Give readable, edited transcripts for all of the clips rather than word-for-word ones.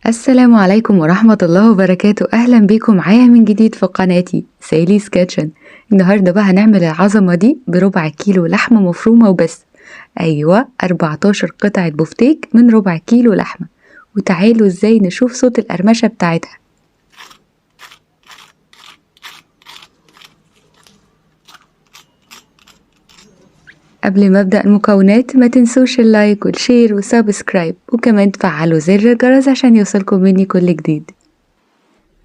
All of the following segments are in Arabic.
السلام عليكم ورحمة الله وبركاته. أهلا بيكم معايا من جديد في قناتي سالي's كيتشن. النهاردة بقى هنعمل العظمة دي بربع كيلو لحمة مفرومة وبس. أيوة 14 قطعة بفتيك من ربع كيلو لحمة. وتعالوا ازاي نشوف صوت القرمشة بتاعتها. قبل ما أبدأ المكونات ما تنسوش اللايك والشير والسبسكرايب، وكمان تفعلوا زر الجرس عشان يوصلكم مني كل جديد.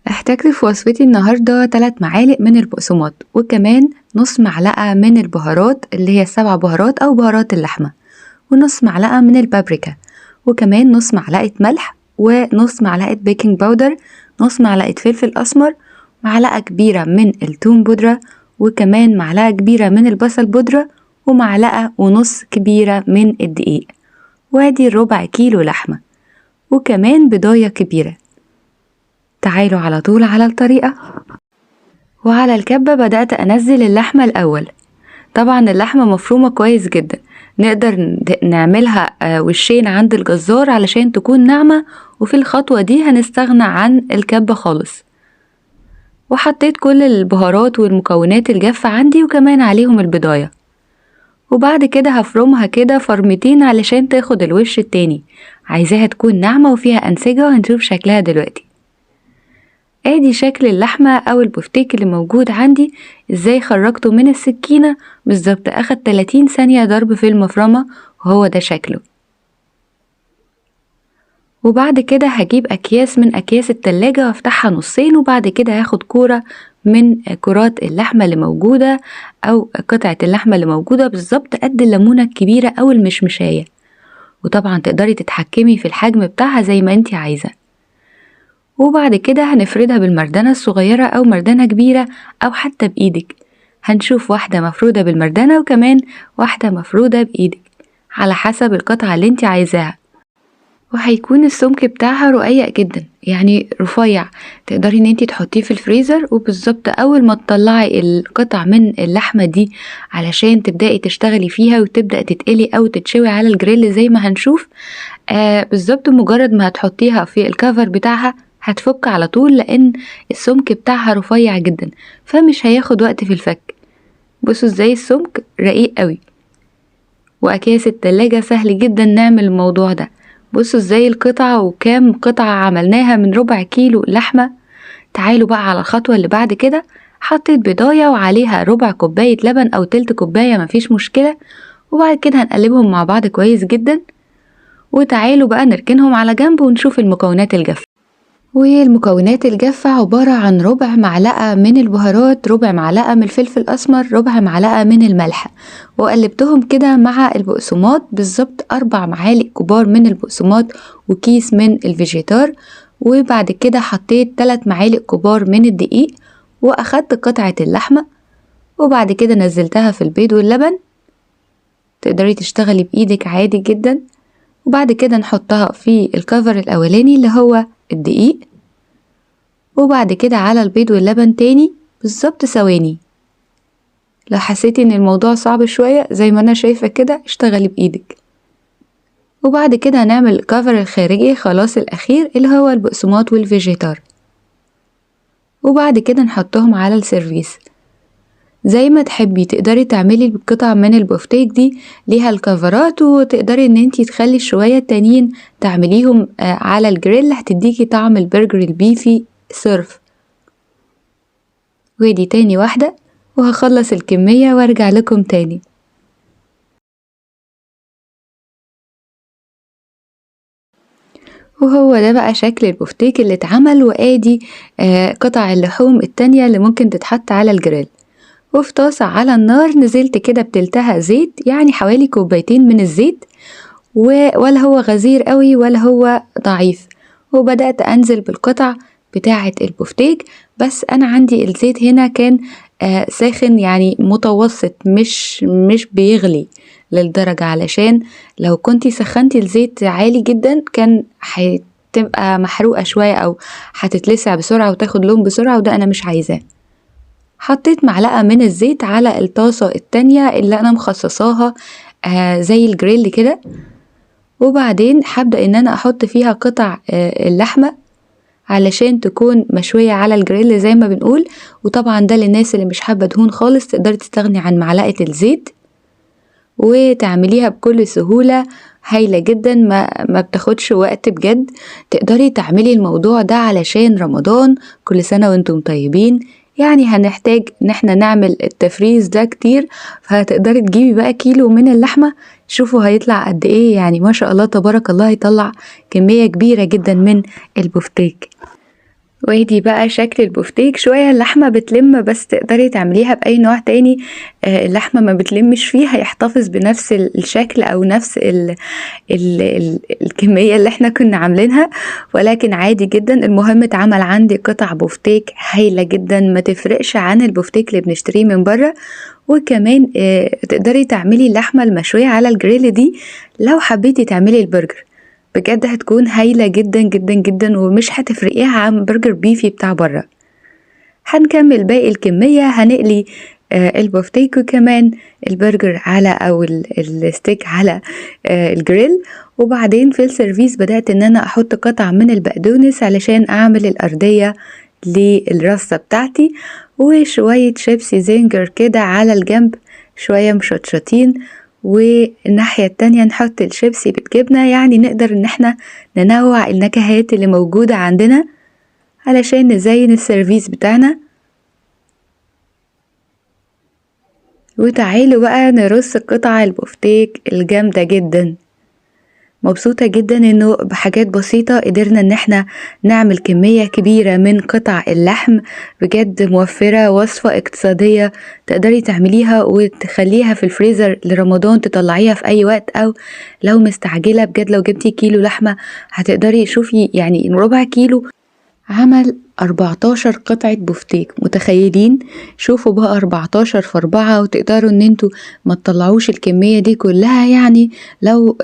احتاجت في وصفتي النهاردة 3 معالق من البقسماط، وكمان نص معلقة من البهارات اللي هي 7 بهارات أو بهارات اللحمة، ونص معلقة من البابريكا، وكمان نص معلقة ملح، ونص معلقة بيكنج باودر، نص معلقة فلفل أسمر، معلقة كبيرة من التوم بودرة، وكمان معلقة كبيرة من البصل بودرة، ومعلقة ونص كبيرة من الدقيق. وادي ربع كيلو لحمة، وكمان بضاية كبيرة. تعالوا على طول على الطريقة. وعلى الكبة بدأت أنزل اللحمة الأول. طبعا اللحمة مفرومة كويس جدا، نقدر نعملها وشين عند الجزار علشان تكون ناعمة، وفي الخطوة دي هنستغنى عن الكبة خالص. وحطيت كل البهارات والمكونات الجافة عندي وكمان عليهم البضاية، وبعد كده هفرمها كده فرمتين علشان تاخد الوش التاني. عايزاها تكون ناعمة وفيها أنسجة، وهنشوف شكلها دلوقتي. ادي شكل اللحمة او البفتيك اللي موجود عندي ازاي خرجته من السكينة بالظبط. اخد 30 ثانية ضرب في المفرمة، وهو ده شكله. وبعد كده هجيب اكياس من اكياس التلاجة وافتحها نصين، وبعد كده هاخد كورة من كرات اللحمة اللي موجودة او قطعة اللحمة اللي موجودة بالظبط قد الليمونة الكبيرة او المشمشاية. وطبعا تقدري تتحكمي في الحجم بتاعها زي ما انتي عايزة. وبعد كده هنفردها بالمردانة الصغيرة أو مردانة كبيرة أو حتى بإيدك. هنشوف واحدة مفرودة بالمردانة وكمان واحدة مفرودة بإيدك على حسب القطعة اللي انت عايزاها. وهيكون السمك بتاعها رقيق جدا، يعني رفيع، تقدري ان انت تحطيه في الفريزر. وبالظبط اول ما تطلعي القطع من اللحمة دي علشان تبدأي تشتغلي فيها وتبدأ تتقلي او تتشوي على الجريل زي ما هنشوف، بالظبط مجرد ما هتحطيها في الكفر بتاعها هتفك على طول، لان السمك بتاعها رفيع جدا فمش هياخد وقت في الفك. بصوا ازاي السمك رقيق قوي. واكياس التلاجة سهل جدا نعمل الموضوع ده. بصوا ازاي القطعة وكام قطعة عملناها من ربع كيلو لحمة. تعالوا بقى على الخطوة اللي بعد كده. حطيت بضاية وعليها ربع كوباية لبن او تلت كوباية، مفيش مشكلة. وبعد كده هنقلبهم مع بعض كويس جدا. وتعالوا بقى نركنهم على جنب ونشوف المكونات الجافة. والمكونات الجافة عبارة عن ربع معلقة من البهارات، ربع معلقة من الفلفل الأسمر، ربع معلقة من الملح، وقلبتهم كده مع البقسماط بالظبط 4 معالق كبار من البقسماط وكيس من الفيجيتار. وبعد كده حطيت 3 معالق كبار من الدقيق، وأخدت قطعة اللحمة وبعد كده نزلتها في البيض واللبن. تقدري تشتغلي بإيدك عادي جدا. وبعد كده نحطها في الكفر الأولاني اللي هو الدقيق، وبعد كده على البيض واللبن تاني بالظبط ثواني. لو حسيتي ان الموضوع صعب شوية زي ما انا شايفة كده اشتغلي بايدك. وبعد كده هنعمل الكفر الخارجي خلاص الاخير اللي هو البقسماط والفيجيتار، وبعد كده نحطهم على السيرفيس زي ما تحبي. تقدري تعملي القطع من البفتيك دي ليها الكفرات، وتقدري ان انتي تخلي شوية تانيين تعمليهم على الجريل، هتديكي طعم البرجر البيفي صرف. ودي تاني واحدة وهخلص الكمية وارجع لكم تاني. وهو ده بقى شكل البفتيك اللي اتعمل. وادي قطع اللحوم التانية اللي ممكن تتحط على الجريل. وفي طاسة على النار نزلت كده بتلتها زيت، يعني حوالي كوبايتين من الزيت، ولا هو غزير قوي ولا هو ضعيف. وبدأت أنزل بالقطع بتاعة البفتيك، بس أنا عندي الزيت هنا كان ساخن، يعني متوسط، مش بيغلي للدرجة، علشان لو كنتي سخنتي الزيت عالي جدا كان هتبقى محروقة شوية أو هتتلسع بسرعة وتاخد لون بسرعة، وده أنا مش عايزاه. حطيت معلقة من الزيت على الطاسة التانية اللي أنا مخصصاها زي الجريل كده، وبعدين هبدأ ان انا احط فيها قطع اللحمة علشان تكون مشوية على الجريل زي ما بنقول. وطبعا ده للناس اللي مش حابة دهون خالص، تقدري تستغني عن معلقة الزيت وتعمليها بكل سهولة، هايلة جدا، ما بتاخدش وقت بجد. تقدري تعملي الموضوع ده علشان رمضان، كل سنة وانتم طيبين. يعني هنحتاج ان احنا نعمل التفريز ده كتير، فهتقدري تجيبي بقى كيلو من اللحمة. شوفوا هيطلع قد ايه، يعني ما شاء الله تبارك الله، هيطلع كمية كبيرة جدا من البفتيك. وادي بقى شكل البفتيك. شوية اللحمة بتلم، بس تقدري تعمليها بأي نوع تاني اللحمة ما بتلمش فيه، هيحتفظ بنفس الشكل أو نفس الكمية اللي احنا كنا عاملينها، ولكن عادي جدا. المهم اتعمل عندي قطع بفتيك هايلة جدا، ما تفرقش عن البفتيك اللي بنشتريه من بره. وكمان تقدري تعملي اللحمة المشوية على الجريل دي لو حبيتي تعملي البرجر، بجد هتكون هايلة جدا جدا جدا، ومش هتفرقيها عن برجر بيفي بتاع بره. هنكمل باقي الكمية، هنقلي البفتيك وكمان البرجر على او الستيك على الجريل. وبعدين في السيرفيس بدأت ان انا احط قطع من البقدونس علشان اعمل الارضية للرصة بتاعتي، وشوية شيبسي زنجر كده على الجنب، شوية مشطشطين. والناحية التانية نحط الشيبسي بالجبنة، يعني نقدر ان احنا ننوع النكهات اللي موجودة عندنا علشان نزين السيرفيس بتاعنا. وتعالوا بقى نرص قطع البفتيك الجامدة جدا. مبسوطة جدا انه بحاجات بسيطة قدرنا ان احنا نعمل كمية كبيرة من قطع اللحم، بجد موفرة، وصفة اقتصادية تقدري تعمليها وتخليها في الفريزر لرمضان، تطلعيها في اي وقت. او لو مستعجلة بجد، لو جبتي كيلو لحمة هتقدري، شوفي يعني ربع كيلو عمل 14 قطعة بفتيك، متخيلين؟ شوفوا بقى 14 في 4، وتقدروا ان انتوا ما تطلعوش الكمية دي كلها. يعني لو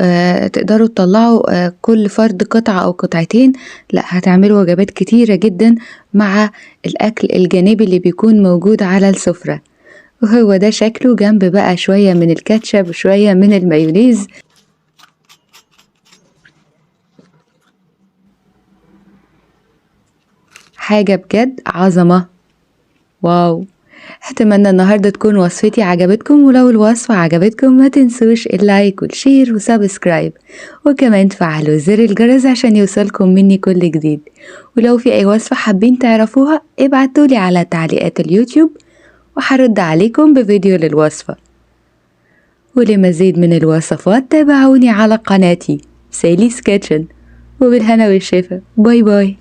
تقدروا تطلعوا كل فرد قطعة او قطعتين، لا هتعملوا وجبات كتيرة جدا مع الاكل الجانبي اللي بيكون موجود على السفرة. وهو ده شكله، جنب بقى شوية من الكاتشب وشوية من المايونيز. حاجة بجد عظمة، واو. اتمنى النهاردة تكون وصفتي عجبتكم، ولو الوصفة عجبتكم ما تنسوش اللايك والشير وسبسكرايب، وكمان تفعلوا زر الجرس عشان يوصلكم مني كل جديد. ولو في اي وصفة حابين تعرفوها ابعتولي على تعليقات اليوتيوب وحرد عليكم بفيديو للوصفة. ولمزيد من الوصفات تابعوني على قناتي سالي's كيتشن، وبالهنا والشفا. باي باي.